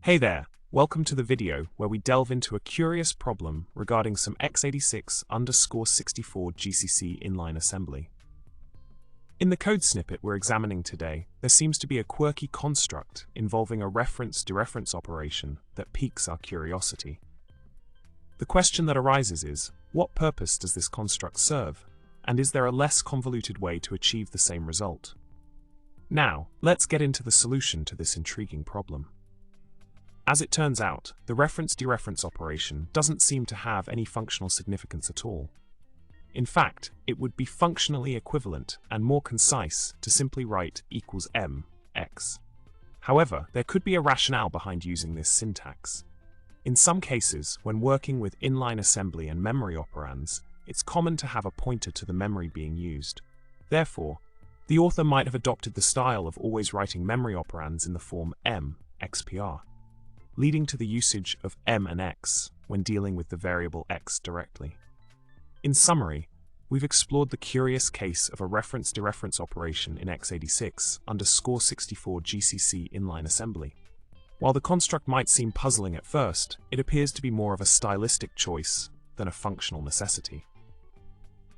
Hey there, welcome to the video where we delve into a curious problem regarding some x86_64 GCC inline assembly. In the code snippet we're examining today, there seems to be a quirky construct involving a reference-dereference operation that piques our curiosity. The question that arises is, what purpose does this construct serve, and is there a less convoluted way to achieve the same result? Now, let's get into the solution to this intriguing problem. As it turns out, the reference-dereference operation doesn't seem to have any functional significance at all. In fact, it would be functionally equivalent and more concise to simply write =m, x. However, there could be a rationale behind using this syntax. In some cases, when working with inline assembly and memory operands, it's common to have a pointer to the memory being used. Therefore, the author might have adopted the style of always writing memory operands in the form m, xpr, leading to the usage of m and x when dealing with the variable x directly. In summary, we've explored the curious case of a reference-dereference operation in x86_64 GCC inline assembly. While the construct might seem puzzling at first, it appears to be more of a stylistic choice than a functional necessity.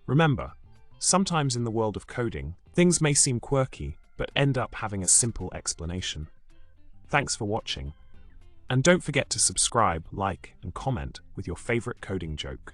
Remember, sometimes in the world of coding, things may seem quirky, but end up having a simple explanation. Thanks for watching. And don't forget to subscribe, like, and comment with your favorite coding joke.